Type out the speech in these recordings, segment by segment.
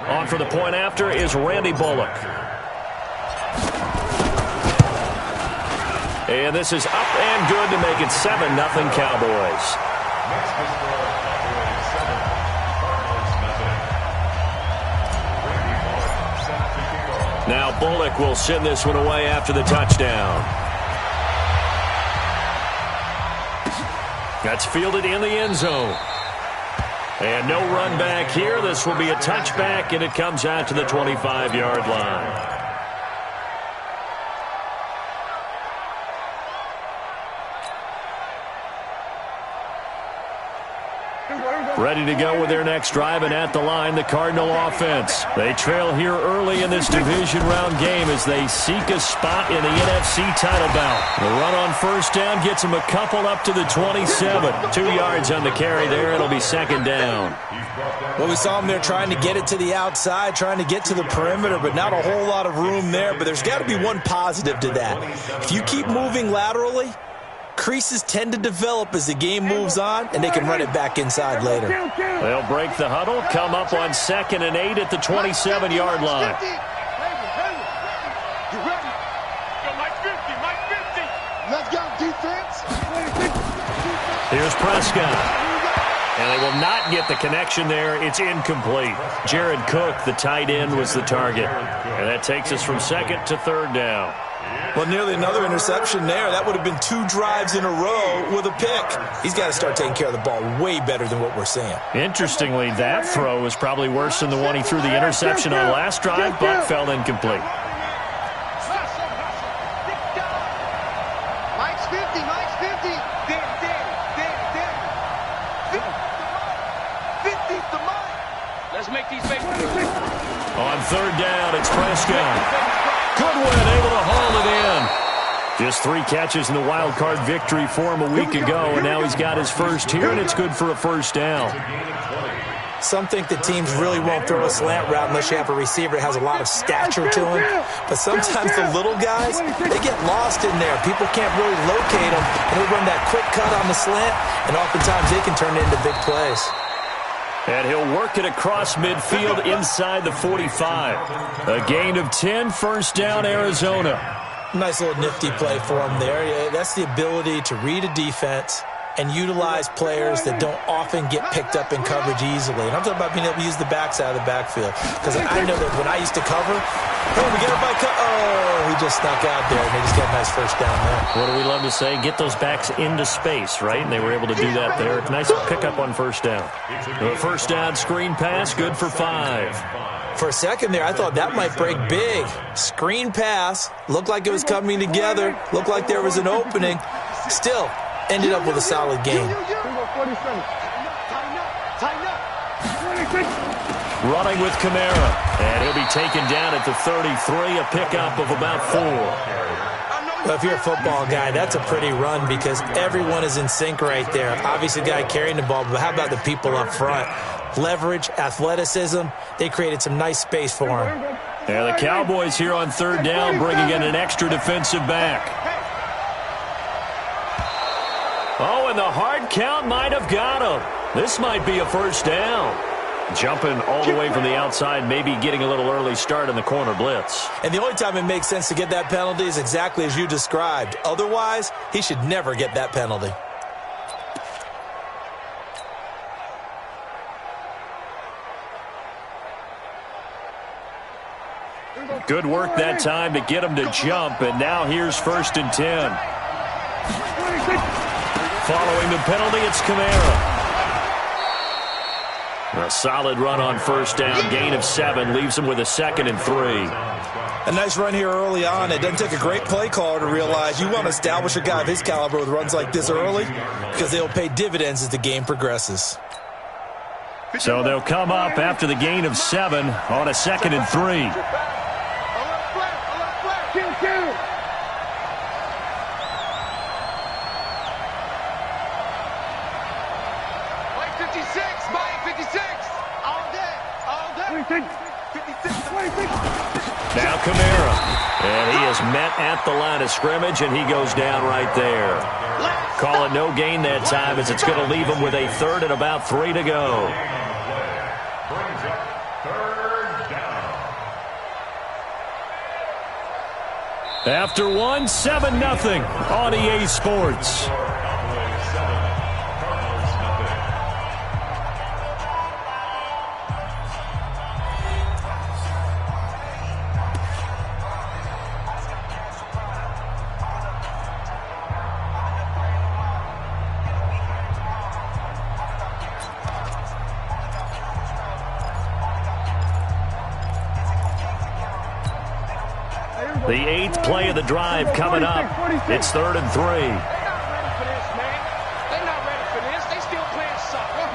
On for the point after is Randy Bullock. And this is up and good to make it 7-0 Cowboys. Now Bullock will send this one away after the touchdown. That's fielded in the end zone. And no run back here. This will be a touchback, and it comes out to the 25-yard line. Ready to go with their next drive, and at the line, the Cardinal offense. They trail here early in this division round game as they seek a spot in the NFC title bout. The run on first down gets them a couple up to the 27. 2 yards on the carry there. It'll be second down. Well, we saw them there trying to get it to the outside, trying to get to the perimeter, but not a whole lot of room there. But there's got to be one positive to that. If you keep moving laterally, creases tend to develop as the game moves on, and they can run it back inside later. They'll break the huddle, come up on 2nd and 8 at the 27-yard line. Let's go, defense. Here's Prescott. And they will not get the connection there. It's incomplete. Jared Cook, the tight end, was the target. And that takes us from 2nd to 3rd down. Well, nearly another interception there. That would have been 2 drives in a row with a pick. He's got to start taking care of the ball way better than what we're seeing. Interestingly, that throw was probably worse than the one he threw the interception on last drive, but fell incomplete. Mike's 50, Mike's 50. There. 50's the Mike. Let's make these big. On 3rd down, it's Prescott. Goodwin able to haul it in. Just 3 catches in the wild card victory for him a week ago, and now he's got his first here, and it's good for a first down. Some think that teams really won't throw a slant route unless you have a receiver that has a lot of stature to him. But sometimes the little guys, they get lost in there. People can't really locate them, and they run that quick cut on the slant, and oftentimes they can turn it into big plays. And he'll work it across midfield inside the 45. A gain of 10, first down, Arizona. Nice little nifty play for him there. Yeah, that's the ability to read a defense and utilize players that don't often get picked up in coverage easily. And I'm talking about being able to use the backside of the backfield. Because I know that when I used to cover, hey, we get it by he just snuck out there, and they just got a nice first down there. What do we love to say? Get those backs into space, right? And they were able to do that there. Nice pickup on first down. The first down screen pass, good for 5. For a second there, I thought that might break big. Screen pass, looked like it was coming together, looked like there was an opening. Still, ended up with a solid game. Running with Kamara, and he'll be taken down at the 33, a pickup of about 4. Well, if you're a football guy, that's a pretty run because everyone is in sync right there. Obviously, the guy carrying the ball, but how about the people up front? Leverage, athleticism, they created some nice space for him. Yeah, the Cowboys here on 3rd down, bringing in an extra defensive back. Oh, and the hard count might have got him. This might be a first down. Jumping all the way from the outside, maybe getting a little early start in the corner blitz. And the only time it makes sense to get that penalty is exactly as you described. Otherwise, he should never get that penalty. Good work that time to get him to jump, and now here's 1st and 10. Following the penalty, it's Kamara. A solid run on first down, gain of 7, leaves him with a 2nd and 3. A nice run here early on. It doesn't take a great play caller to realize you want to establish a guy of his caliber with runs like this early because they'll pay dividends as the game progresses. So they'll come up after the gain of 7 on a 2nd and 3. Now Kamara, and he is met at the line of scrimmage, and he goes down right there. Call it no gain that time as it's going to leave him with a 3rd and about 3 to go. After one, 7-0 on EA Sports. The 8th play of the drive coming up. It's 3rd and 3. They're not ready for this, man. They're not ready for this. They still playing soccer.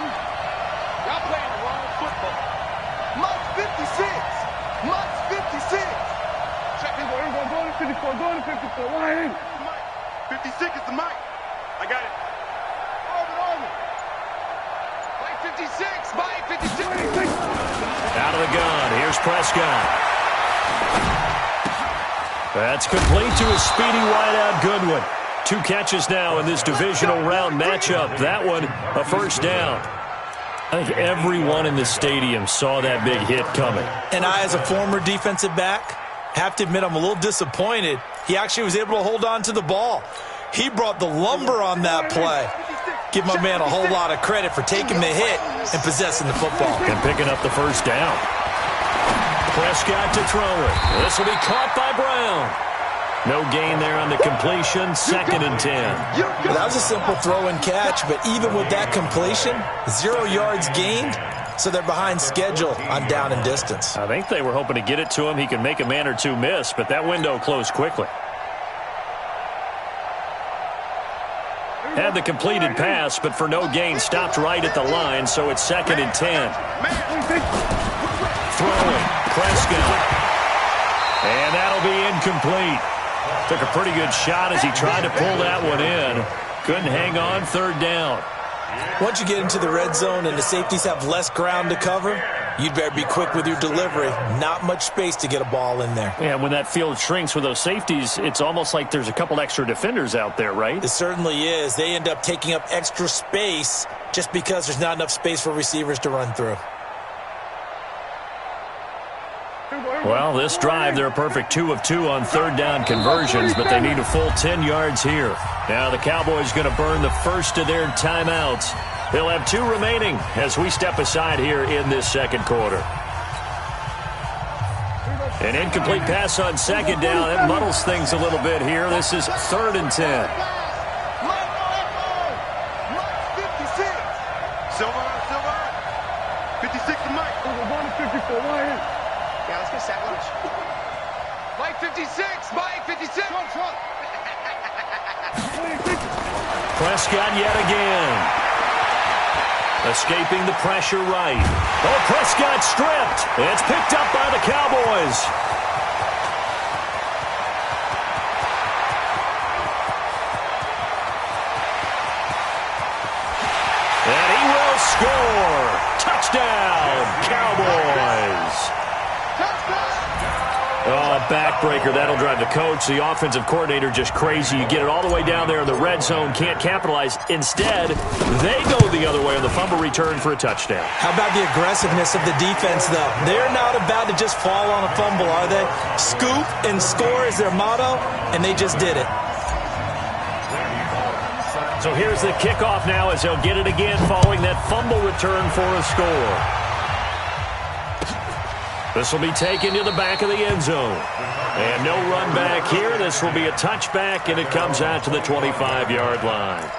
Y'all playing the wrong football. Mike's 56. Mike's 56. Check it. Go to 54. Go to 54. Why ain't it? 56 is the Mike. I got it. Arvin. Mike 56. Mike 56. Out of the gun. Here's Prescott. That's complete to a speedy wideout Goodwin. 2 catches now in this divisional round matchup. That one, a first down. I think everyone in the stadium saw that big hit coming. And I, as a former defensive back, have to admit I'm a little disappointed. He actually was able to hold on to the ball. He brought the lumber on that play. Give my man a whole lot of credit for taking the hit and possessing the football. And picking up the first down. Prescott to throw it. This will be caught by Brown. No gain there on the completion. 2nd and 10. Well, that was a simple throw and catch, but even with that completion, 0 yards gained, so they're behind schedule on down and distance. I think they were hoping to get it to him. He could make a man or two miss, but that window closed quickly. Had the completed pass, but for no gain, stopped right at the line, so it's 2nd and 10. Throwing, Prescott. And that'll be incomplete. Took a pretty good shot as he tried to pull that one in. Couldn't hang on, 3rd down. Once you get into the red zone and the safeties have less ground to cover, you'd better be quick with your delivery. Not much space to get a ball in there. Yeah, when that field shrinks with those safeties, it's almost like there's a couple extra defenders out there, right? It certainly is. They end up taking up extra space just because there's not enough space for receivers to run through. Well, this drive, they're a perfect 2 of 2 on 3rd down conversions, but they need a full 10 yards here. Now the Cowboys going to burn the first of their timeouts. They'll have 2 remaining as we step aside here in this 2nd quarter. An incomplete pass on 2nd down. It muddles things a little bit here. This is 3rd and 10. Silver. 56 to Mike. We're going to 54. Why ain't it? Yeah, let's get sack lunch. Mike 56. Mike 56. Prescott yet again. Escaping the pressure right. Oh, Prescott stripped. It's picked up by the Cowboys. And he will score. Touchdown, Cowboys. Oh, backbreaker. That'll drive the coach, the offensive coordinator, just crazy. You get it all the way down there in the red zone, can't capitalize. Instead, they go the other way on the fumble return for a touchdown. How about the aggressiveness of the defense, though? They're not about to just fall on a fumble, are they? Scoop and score is their motto, and they just did it. So here's the kickoff now as they'll get it again following that fumble return for a score. This will be taken to the back of the end zone. And no run back here. This will be a touchback, and it comes out to the 25-yard line.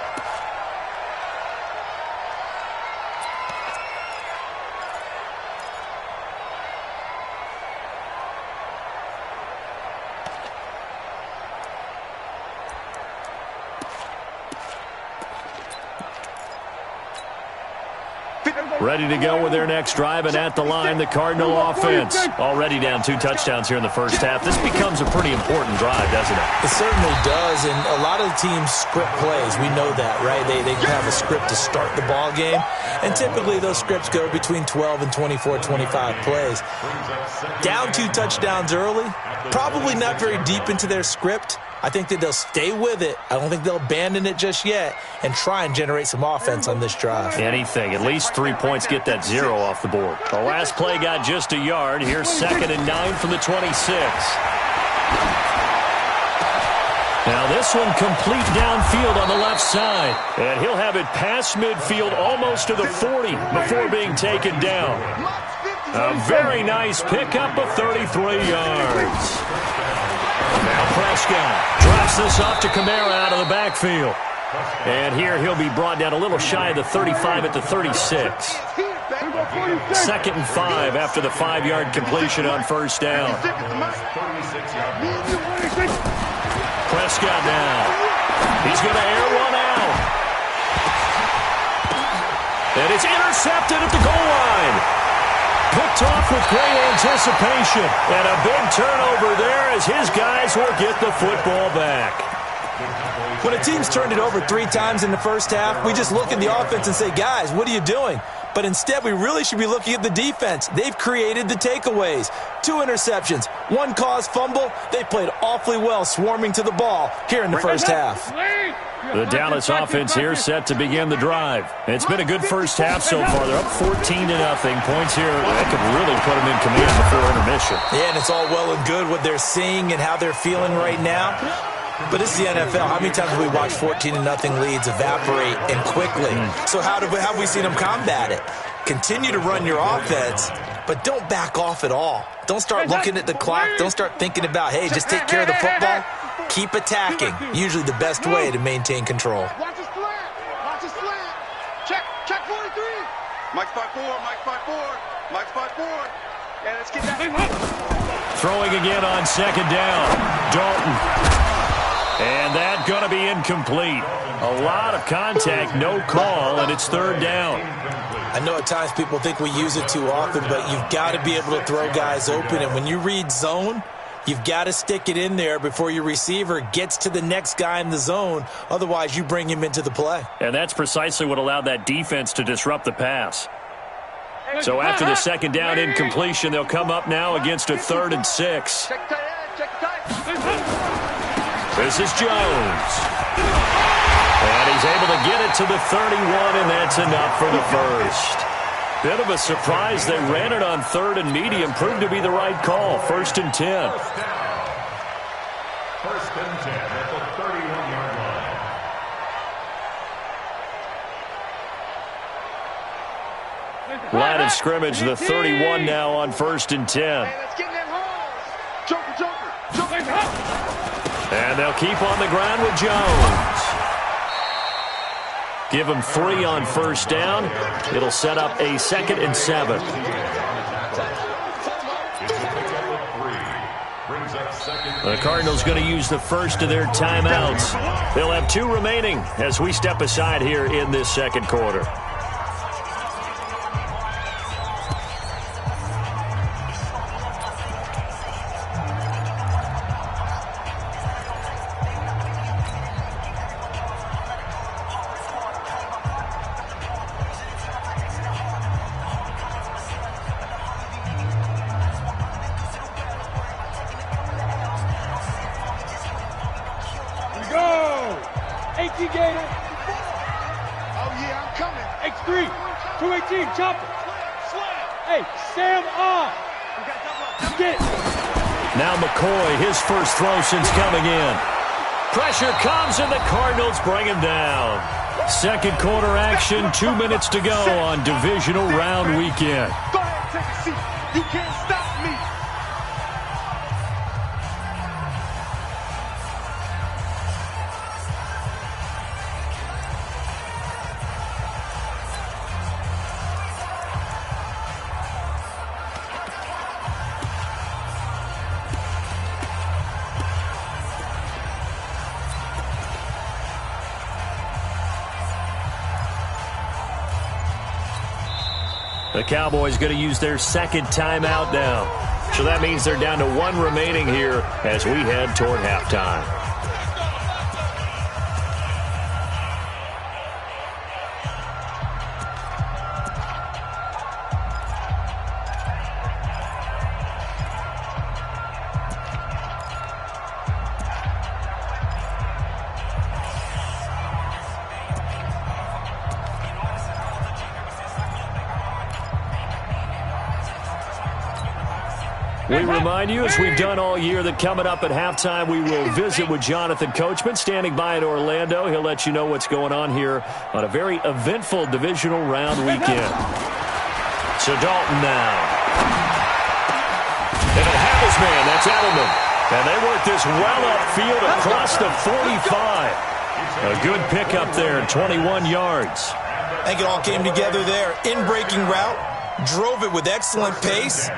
Ready to go with their next drive, and at the line, the Cardinal offense. Already down 2 touchdowns here in the first half. This becomes a pretty important drive, doesn't it? It certainly does, and a lot of the teams script plays. We know that, right? They have a script to start the ball game, and typically those scripts go between 12 and 24, 25 plays. Down 2 touchdowns early, probably not very deep into their script, I think that they'll stay with it. I don't think they'll abandon it just yet and try and generate some offense on this drive. Anything. At least 3 points, get that 0 off the board. The last play got just a yard. Here's 2nd and 9 from the 26. Now this one complete downfield on the left side. And he'll have it past midfield almost to the 40 before being taken down. A very nice pickup of 33 yards. Now Prescott drops this off to Kamara out of the backfield. And here he'll be brought down a little shy of the 35 at the 36. 2nd and 5 after the 5-yard completion on first down. Prescott now. He's going to air one out. And it's intercepted at the goal line. Picked off with great anticipation. And a big turnover there as his guys will get the football back. When a team's turned it over 3 times in the first half, we just look at the offense and say, guys, what are you doing? But instead, we really should be looking at the defense. They've created the takeaways. 2 interceptions, 1 caused fumble. They played awfully well swarming to the ball here in the first half. The Dallas offense here set to begin the drive. It's been a good first half so far. They're up 14-0. Points here that could really put them in command before intermission. Yeah, and it's all well and good what they're seeing and how they're feeling right now. But it's the NFL. How many times have we watched 14-0 leads evaporate and quickly? So how have we seen them combat it? Continue to run your offense, but don't back off at all. Don't start looking at the clock. Don't start thinking about, hey, just take care of the football. Keep attacking. Usually the best way to maintain control. Watch the slant. Watch the slant. Check 43. Mike spot 4. Mike spot 4. Mike spot 4. And let's get that. Throwing again on 2nd down. Dalton. And that going to be incomplete. A lot of contact, no call, and it's 3rd down. I know at times people think we use it too often, but you've got to be able to throw guys open. And when you read zone, you've got to stick it in there before your receiver gets to the next guy in the zone. Otherwise, you bring him into the play. And that's precisely what allowed that defense to disrupt the pass. So after the 2nd down incompletion, they'll come up now against a 3rd and 6. This is Jones. And he's able to get it to the 31, and that's enough for the first. Bit of a surprise. They ran it on 3rd and medium. Proved to be the right call. 1st and 10. 1st and 10 at the 31-yard line. Line of scrimmage, the 31 now on 1st and 10. Hey, let's get in that hole. Joker. And they'll keep on the ground with Jones. Give him 3 on 1st down. It'll set up a 2nd and 7. The Cardinals going to use the first of their timeouts. They'll have 2 remaining as we step aside here in this 2nd quarter. Now McCoy, his first throw since coming in. Pressure comes and the Cardinals bring him down. 2nd quarter action, 2 minutes to go on divisional round weekend. Go ahead, take a seat. You can't stop me. The Cowboys going to use their 2nd timeout now. So that means they're down to 1 remaining here as we head toward halftime. We remind you, as we've done all year, that coming up at halftime, we will visit with Jonathan Coachman, standing by in Orlando. He'll let you know what's going on here on a very eventful divisional round weekend. So Dalton now. And he'll have his man. That's Edelman. And they work this well upfield across the 45. A good pickup there, 21 yards. I think it all came together there. In-breaking route. Drove it with excellent pace.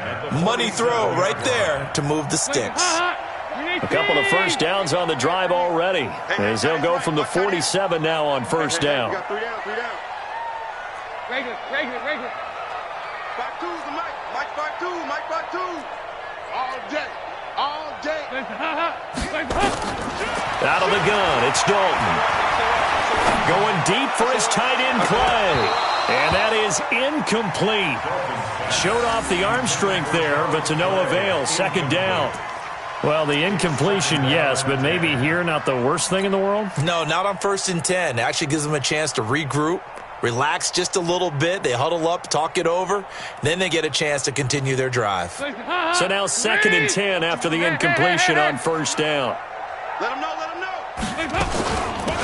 Money throw right there to move the sticks. A couple of first downs on the drive already, as they'll go from the 47 now on first down. Three down. Regular. Back two's the Mike. Mike back two. All day. Out of the gun, it's Dalton. Going deep for his tight end play. And that is incomplete. Showed off the arm strength there, but to no avail. Second down. Well, the incompletion, yes, but maybe here not the worst thing in the world? No, not on 1st and 10. It actually gives them a chance to regroup, relax just a little bit. They huddle up, talk it over. Then they get a chance to continue their drive. So now 2nd and 10 after the incompletion on first down. Let him know.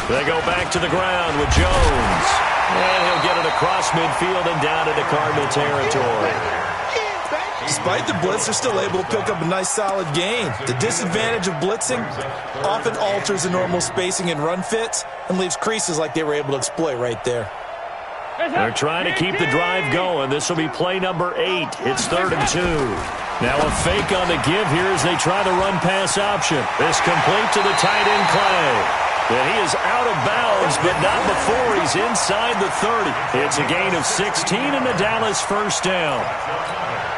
They go back to the ground with Jones. And he'll get it across midfield and down into Cardinal territory. Despite the blitz, they're still able to pick up a nice solid gain. The disadvantage of blitzing often alters the normal spacing and run fits and leaves creases like they were able to exploit right there. They're trying to keep the drive going. This will be play number 8. It's 3rd and 2. Now a fake on the give here as they try the run-pass option. This complete to the tight end Clay. And he is out of bounds, but not before he's inside the 30. It's a gain of 16 and the Dallas first down.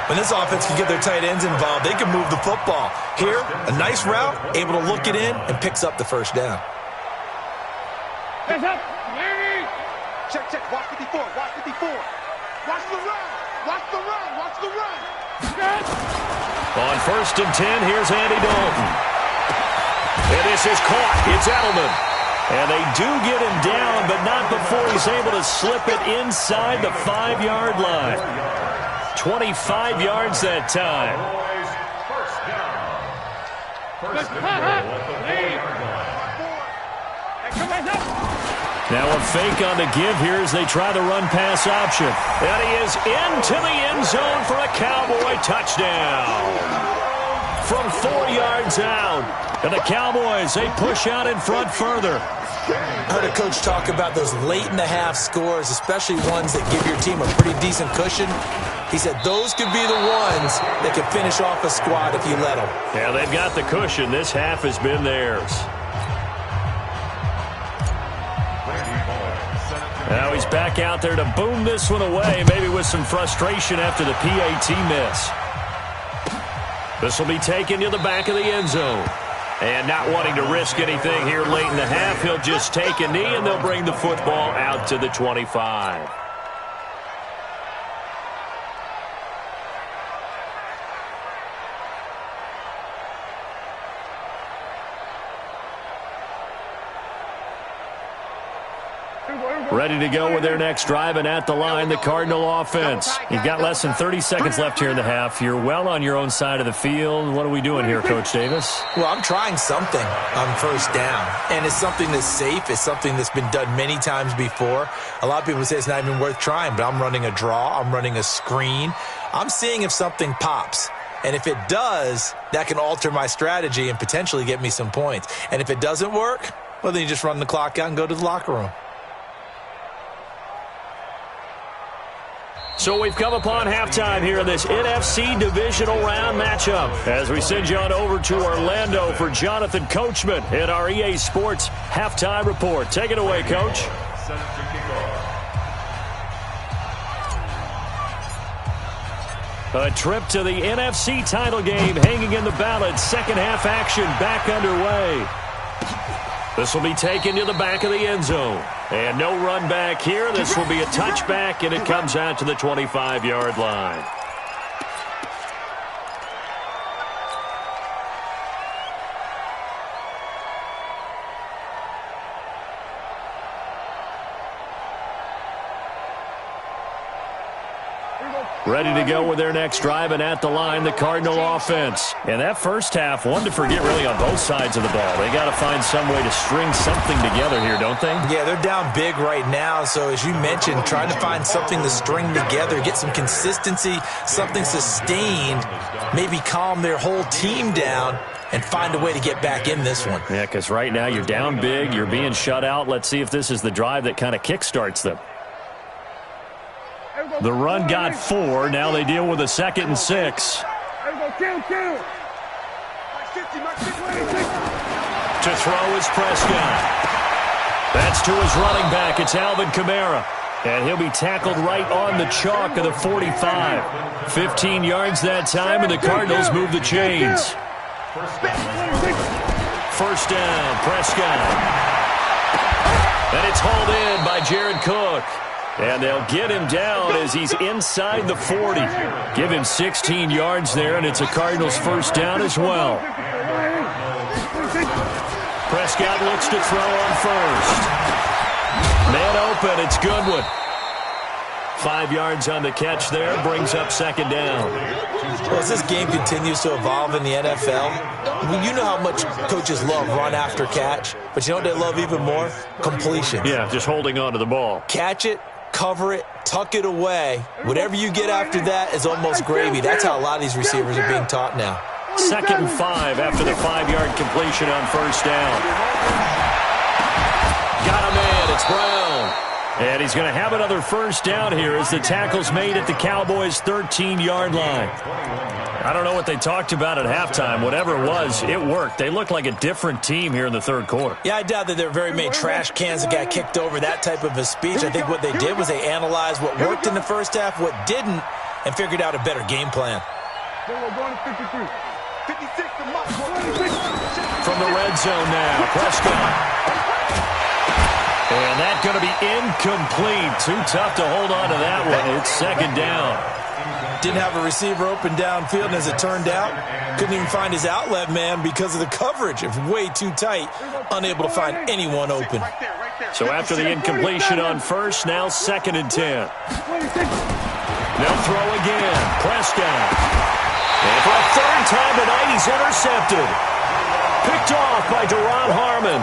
When this offense can get their tight ends involved, they can move the football. Here, a nice route, able to look it in, and picks up the first down. Hands up. Check. Watch 54. Watch the run. On 1st and 10, here's Andy Dalton. And this is caught. It's Edelman. And they do get him down, but not before he's able to slip it inside the 5-yard line. 25 yards that time. First down at the 4-yard line. Now a fake on the give here as they try the run-pass option. And he is into the end zone for a Cowboy touchdown. From 4 yards out. And the Cowboys, they push out in front further. I heard a coach talk about those late-in-the-half scores, especially ones that give your team a pretty decent cushion. He said those could be the ones that can finish off a squad if you let them. Yeah, they've got the cushion. This half has been theirs. Now he's back out there to boom this one away, maybe with some frustration after the PAT miss. This will be taken to the back of the end zone. And not wanting to risk anything here late in the half, he'll just take a knee and they'll bring the football out to the 25. Ready to go with their next drive, and at the line, the Cardinal offense. You've got less than 30 seconds left here in the half. You're well on your own side of the field. What are we doing here, Coach Davis? Well, I'm trying something on first down, and it's something that's safe. It's something that's been done many times before. A lot of people say it's not even worth trying, but I'm running a draw. I'm running a screen. I'm seeing if something pops. And if it does, that can alter my strategy and potentially get me some points. And if it doesn't work, well, then you just run the clock out and go to the locker room. So we've come upon halftime here in this NFC divisional round matchup as we send you on over to Orlando for Jonathan Coachman in our EA Sports halftime report. Take it away, Coach. A trip to the NFC title game hanging in the balance. Second half action back underway. This will be taken to the back of the end zone. And no run back here. This will be a touchback, and it comes out to the 25-yard line. Ready to go with their next drive, and at the line, the Cardinal offense. And that first half, one to forget really on both sides of the ball. They got to find some way to string something together here, don't they? Yeah, they're down big right now. So as you mentioned, trying to find something to string together, get some consistency, something sustained, maybe calm their whole team down and find a way to get back in this one. Yeah, because right now you're down big, you're being shut out. Let's see if this is the drive that kind of kickstarts them. The run got 4. Now they deal with a 2nd and 6. To throw is Prescott. That's to his running back. It's Alvin Kamara. And he'll be tackled right on the chalk of the 45. 15 yards that time, and the Cardinals move the chains. First down, Prescott. And it's hauled in by Jared Cook. And they'll get him down as he's inside the 40. Give him 16 yards there, and it's a Cardinals first down as well. Prescott looks to throw on first. Man open, it's Goodwin. 5 yards on the catch there, brings up 2nd down. Well, as this game continues to evolve in the NFL, you know how much coaches love run after catch, but you know what they love even more? Completion. Yeah, just holding on to the ball. Catch it, cover it, tuck it away. Whatever you get after that is almost gravy. That's how a lot of these receivers are being taught now. 2nd and 5 after the 5-yard completion on first down. Got a man, it's Brown. And he's going to have another first down here as the tackle's made at the Cowboys' 13-yard line. I don't know what they talked about at halftime. Whatever it was, it worked. They looked like a different team here in the third quarter. Yeah, I doubt that there were very many trash cans that got kicked over, that type of a speech. I think what they did was they analyzed what worked in the first half, what didn't, and figured out a better game plan. From the red zone now, Prescott. And that's going to be incomplete. Too tough to hold on to that one. It's 2nd down. Didn't have a receiver open downfield, and as it turned out, couldn't even find his outlet man because of the coverage. It's way too tight, unable to find anyone open. So after the incompletion on first, now 2nd and 10. They'll throw again. Prescott. And for a 3rd time tonight, he's intercepted. Picked off by Deron Harmon.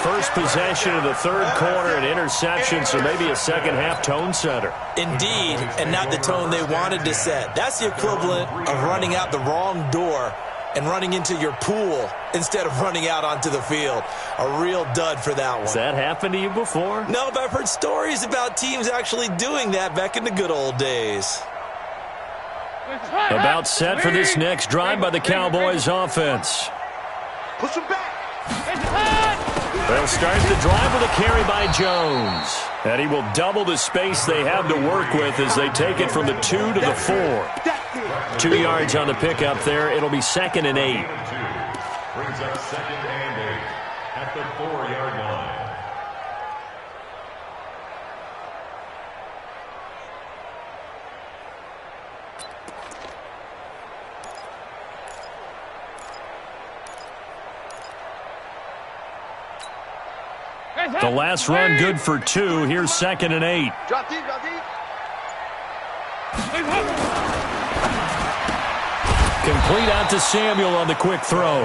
First possession of the third quarter, an interception, so maybe a second-half tone setter. Indeed, and not the tone they wanted to set. That's the equivalent of running out the wrong door and running into your pool instead of running out onto the field. A real dud for that one. Has that happened to you before? No, but I've heard stories about teams actually doing that back in the good old days. About set for this next drive by the Cowboys offense. Push him back. They'll start the drive with a carry by Jones. And he will double the space they have to work with as they take it from the 2 to the 4. 2 yards on the pickup there. It'll be 2nd and 8. Brings up 2nd and 8 at the 4-yard line. The last run good for 2. Here's 2nd and 8. Drop deep, drop deep. Complete out to Samuel on the quick throw.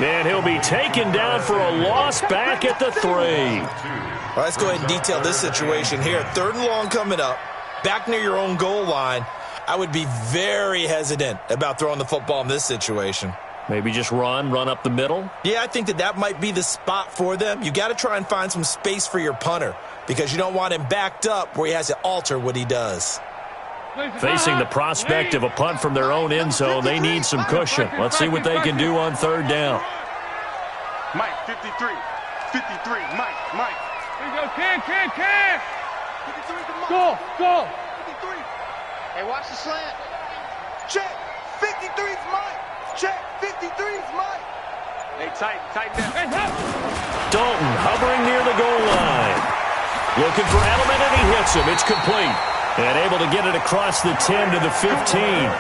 And he'll be taken down for a loss back at the 3. All right, let's go ahead and detail this situation here. 3rd and long coming up, back near your own goal line. I would be very hesitant about throwing the football in this situation. Maybe just run up the middle? Yeah, I think that might be the spot for them. You got to try and find some space for your punter because you don't want him backed up where he has to alter what he does. Facing the prospect of a punt from their own end zone, they need some cushion. Let's see what they can do on 3rd down. Mike, 53. 53, Mike. Here you go, kid. 53 to Mike. Go. 53. Hey, watch the slant. Check. 53's Mike. Check. 53's Mike. Hey, tight down. Dalton hovering near the goal line. Looking for Edelman, and he hits him. It's complete. And able to get it across the 10 to the 15.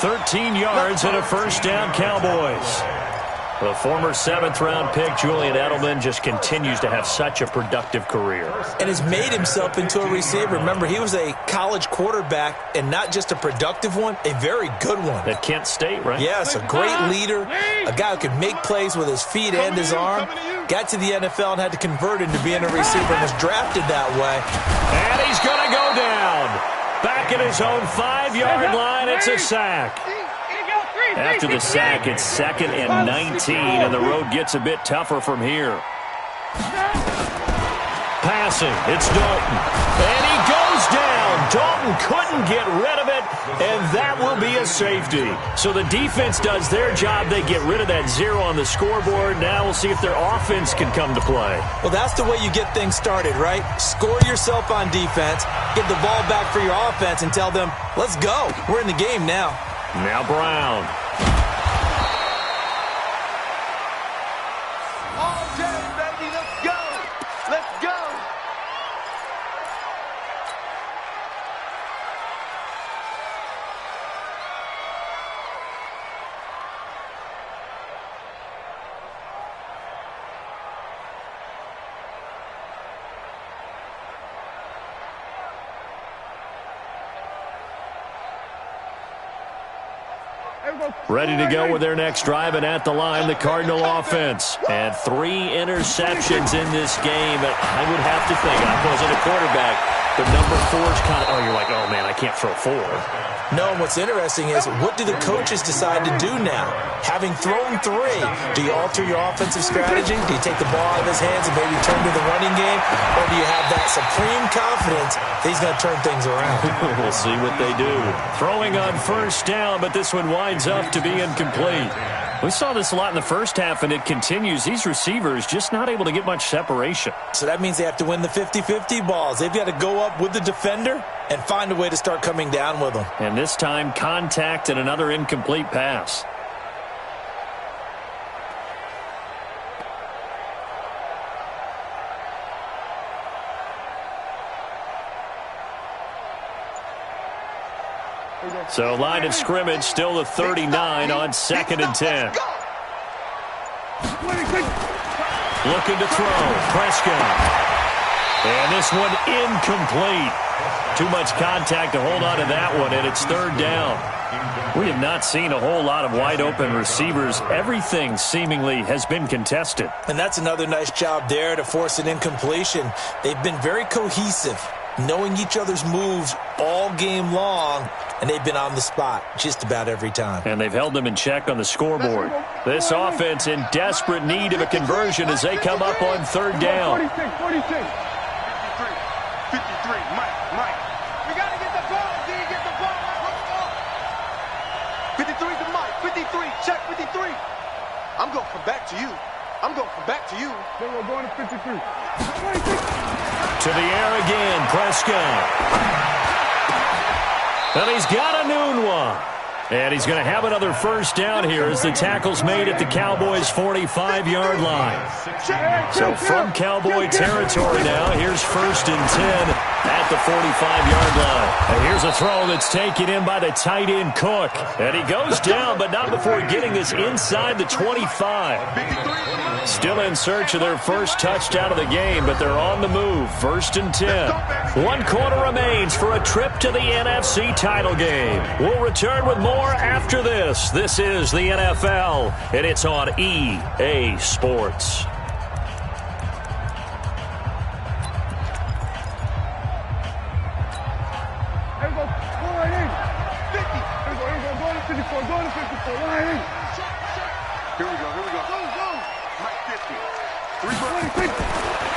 13 yards and a first down, Cowboys. The former 7th-round pick, Julian Edelman, just continues to have such a productive career. And has made himself into a receiver. Remember, he was a college quarterback, and not just a productive one, a very good one. At Kent State, right? Yes, a great leader, a guy who could make plays with his feet and his arm. Got to the NFL and had to convert into being a receiver and was drafted that way. And he's going to go down. Back at his own 5-yard line, it's a sack. After the sack, it's 2nd and 19, and the road gets a bit tougher from here. Passing, it's Dalton. And he goes down. Dalton couldn't get rid of it, and that will be a safety. So the defense does their job. They get rid of that 0 on the scoreboard. Now we'll see if their offense can come to play. Well, that's the way you get things started, right? Score yourself on defense, get the ball back for your offense, and tell them, let's go. We're in the game now. Now Brown. All day, baby, let's go. Let's go. Ready to go with their next drive, and at the line, the Cardinal offense. And 3 interceptions in this game. I would have to think, I wasn't a quarterback, but number 4 is kind of, you're like, oh, man, I can't throw 4. No, and what's interesting is, what do the coaches decide to do now? Having thrown 3, do you alter your offensive strategy? Do you take the ball out of his hands and maybe turn to the running game? Or do you have that supreme confidence that he's going to turn things around? We'll see what they do. Throwing on 1st down, but this one winds up to be incomplete. We saw this a lot in the first half, and it continues. These receivers just not able to get much separation. So that means they have to win the 50-50 balls. They've got to go up with the defender and find a way to start coming down with them. And this time, contact and another incomplete pass. So line of scrimmage still the 39 on 2nd and 10. Looking to throw. Prescott. And this one incomplete. Too much contact to hold on to that one, and it's 3rd down. We have not seen a whole lot of wide-open receivers. Everything seemingly has been contested. And that's another nice job there to force an incompletion. They've been very cohesive, knowing each other's moves all game long, and they've been on the spot just about every time. And they've held them in check on the scoreboard. This offense in desperate need of a conversion as they come up on 3rd down. 46. 53, Mike. We got to get the ball, D. Get the ball. 53 to Mike. 53. Check 53. I'm going to come back to you. Then we're going to 53. 26. To the air again, Prescott. And he's got a noon one. And he's going to have another 1st down here as the tackle's made at the Cowboys' 45-yard line. So from Cowboy territory now, here's 1st and 10 at the 45-yard line. And here's a throw that's taken in by the tight end Cook. And he goes down, but not before getting this inside the 25. Still in search of their first touchdown of the game, but they're on the move. 1st and 10. 1 quarter remains for a trip to the NFC title game. We'll return with more after this. This is the NFL, and it's on EA Sports.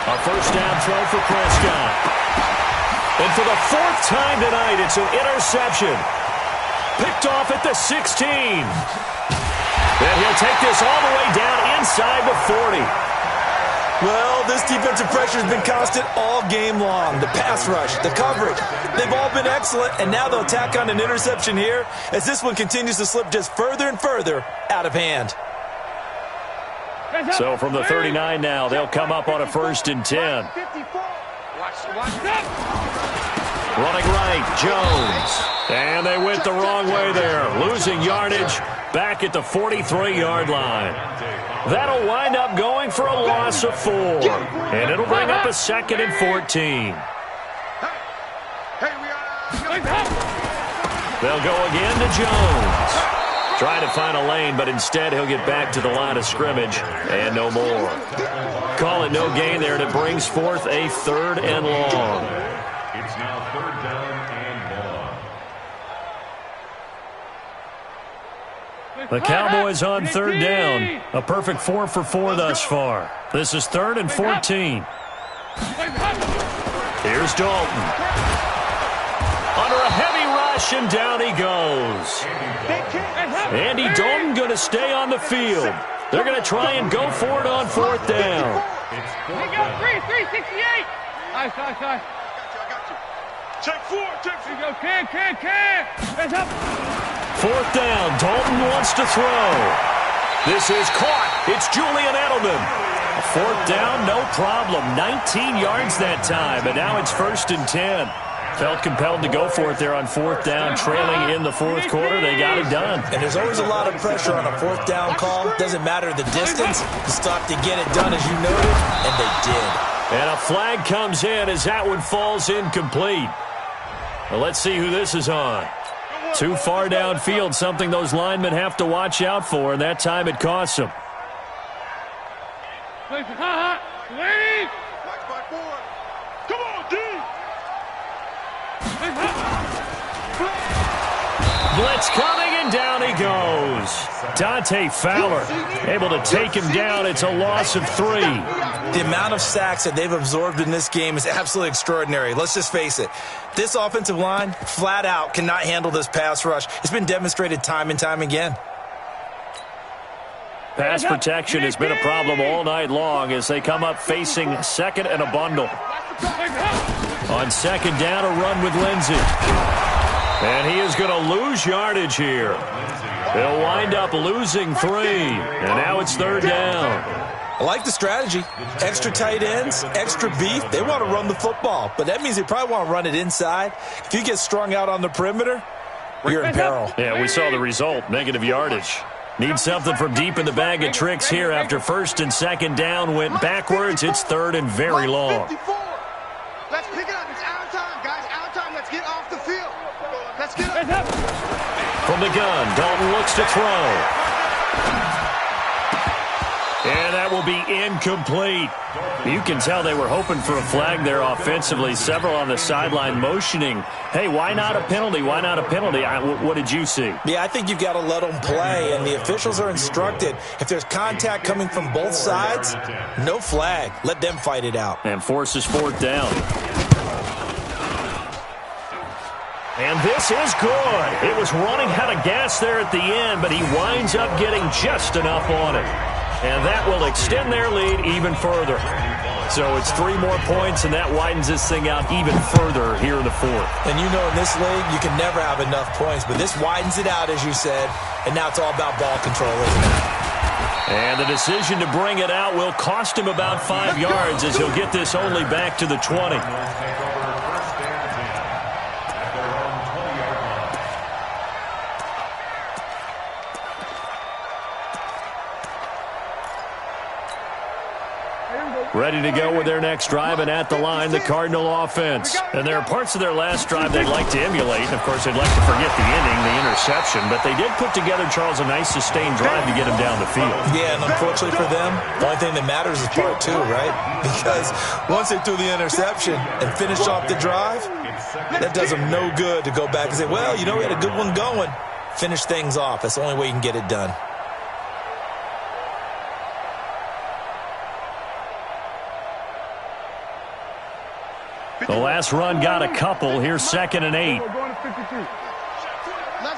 A 1st down throw for Prescott. And for the 4th time tonight, it's an interception. Picked off at the 16. And he'll take this all the way down inside the 40. Well, this defensive pressure has been constant all game long. The pass rush, the coverage, they've all been excellent, and now they'll tack on an interception here as this one continues to slip just further and further out of hand. So from the 39 now, they'll come up on a 1st and 10. Running right, Jones. And they went the wrong way there, losing yardage back at the 43-yard line. That'll wind up going for a loss of 4. And it'll bring up a 2nd and 14. They'll go again to Jones. Trying to find a lane, but instead he'll get back to the line of scrimmage and no more. Call it no gain there, and it brings forth a 3rd and long. It's now 3rd down and long. The Cowboys on 3rd down. A perfect 4 for 4 thus far. This is 3rd and 14. Here's Dalton. Under a heavy rush, and down he goes. Andy Dalton going to stay on the field. They're going to try and go for it on 4th down. We go 368. Nice. I got you. Check 4. We go, can. Hands up. 4th down. Dalton wants to throw. This is caught. It's Julian Edelman. 4th down, no problem. 19 yards that time, and now it's 1st and 10. Felt compelled to go for it there on 4th down, trailing in the 4th quarter. They got it done. And there's always a lot of pressure on a 4th down call. Doesn't matter the distance. You stop to get it done, as you noted, and they did. And a flag comes in as that one falls incomplete. Well, let's see who this is on. Too far downfield, something those linemen have to watch out for, and that time it costs them. Leave. Come on, D. Blitz coming, and down he goes. Dante Fowler able to take him down. It's a loss of 3. The amount of sacks that they've absorbed in this game is absolutely extraordinary. Let's just face it. This offensive line, flat out, cannot handle this pass rush. It's been demonstrated time and time again. Pass protection has been a problem all night long as they come up facing 2nd and a bundle. On 2nd down, a run with Lindsey. And he is going to lose yardage here. They'll wind up losing 3. And now it's 3rd down. I like the strategy. Extra tight ends, extra beef. They want to run the football, but that means they probably want to run it inside. If you get strung out on the perimeter, you're in peril. Yeah, we saw the result, negative yardage. Need something from deep in the bag of tricks here after 1st and 2nd down went backwards. It's 3rd and very long. Let's pick it up. It's our time, guys. Our time. Let's get off the field. Let's get up. From the gun, Dalton looks to throw. And that will be incomplete. You can tell they were hoping for a flag there offensively. Several on the sideline motioning, hey, why not a penalty? Why not a penalty? What did you see? Yeah, I think you've got to let them play, and the officials are instructed. If there's contact coming from both sides, no flag. Let them fight it out. And forces 4th down. And this is good. It was running out of gas there at the end, but he winds up getting just enough on it. And that will extend their lead even further. So it's 3 more points, and that widens this thing out even further here in the 4th. And you know in this league, you can never have enough points, but this widens it out, as you said, and now it's all about ball control, isn't it? And the decision to bring it out will cost him about 5 yards as he'll get this only back to the 20. Ready to go with their next drive, and at the line, the Cardinal offense. And there are parts of their last drive they'd like to emulate. And, of course, they'd like to forget the inning, the interception. But they did put together, Charles, a nice sustained drive to get him down the field. Yeah, and unfortunately for them, the only thing that matters is part 2, right? Because once they threw the interception and finished off the drive, that does them no good to go back and say, well, you know, we had a good one going. Finish things off. That's the only way you can get it done. The last run got a couple. Here's 2nd and 8. Let's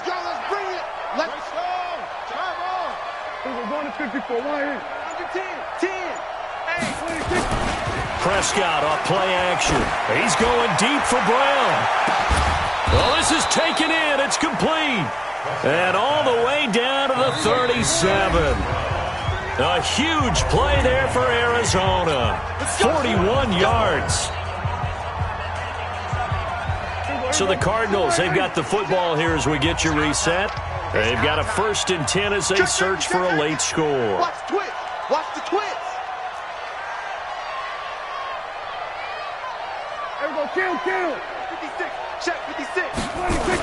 go. Let's bring it. Let's go. Come on. We're going to 54. 1 10. 8. 26. Prescott off play action. He's going deep for Brown. Well, this is taken in. It's complete. And all the way down to the 37. A huge play there for Arizona. 41 yards. So the Cardinals, they've got the football here as we get you reset. They've got a 1st and 10 as they search for a late score. Watch the twist. Watch the twist. There we go. Kill. 56. Check 56. 26.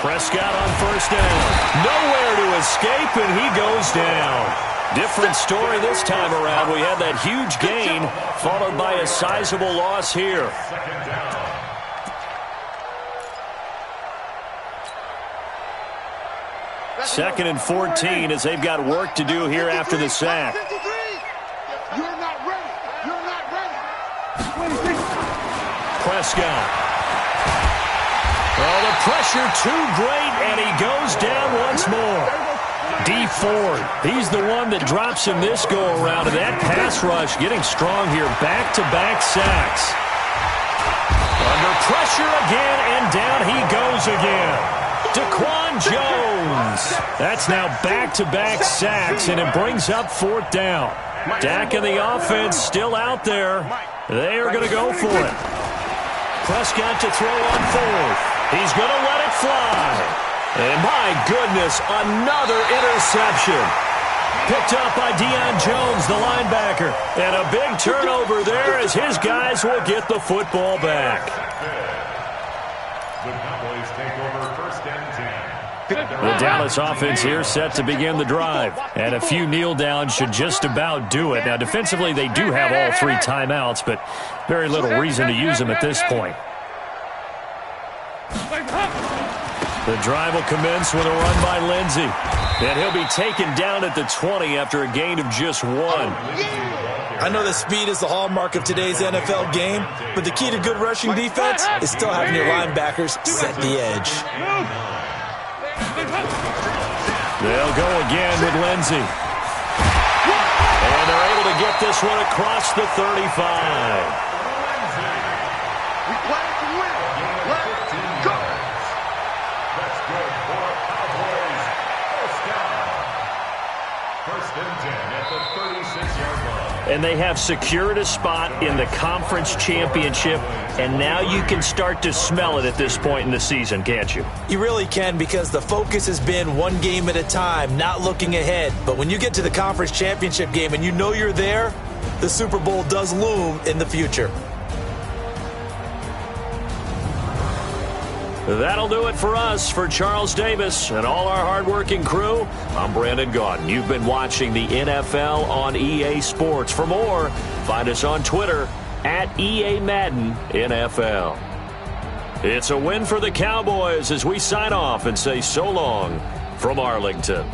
Prescott on 1st down. Nowhere to escape, and he goes down. Different story this time around. We had that huge gain, followed by a sizable loss here. 2nd and 14 as they've got work to do here after the sack. You're not ready. You're not ready. Prescott. Oh, the pressure too great, and he goes down once more. D. Ford, he's the one that drops him this go-around, and that pass rush getting strong here. Back-to-back sacks. Under pressure again, and down he goes again. Daquan Jones. That's now back-to-back sacks, and it brings up 4th down. Dak and the offense still out there. They are going to go for it. Prescott to throw on 4th. He's going to let it fly. And my goodness, another interception. Picked up by Deion Jones, the linebacker. And a big turnover there as his guys will get the football back. The Cowboys take over 1st and 10. The Dallas offense here set to begin the drive. And a few kneel downs should just about do it. Now, defensively, they do have all 3 timeouts, but very little reason to use them at this point. The drive will commence with a run by Lindsey. And he'll be taken down at the 20 after a gain of just 1. I know that speed is the hallmark of today's NFL game, but the key to good rushing defense is still having your linebackers set the edge. They'll go again with Lindsey. And they're able to get this one across the 35. We play to win. Let's go. That's good for Cowboys. 1st down. 1st and 10 at the 36-yard line. And they have secured a spot in the conference championship, and now you can start to smell it at this point in the season, can't you? You really can, because the focus has been one game at a time, not looking ahead. But when you get to the conference championship game and you know you're there, the Super Bowl does loom in the future. That'll do it for us. For Charles Davis and all our hardworking crew, I'm Brandon Gaudin. You've been watching the NFL on EA Sports. For more, find us on Twitter at EA Madden NFL. It's a win for the Cowboys as we sign off and say so long from Arlington.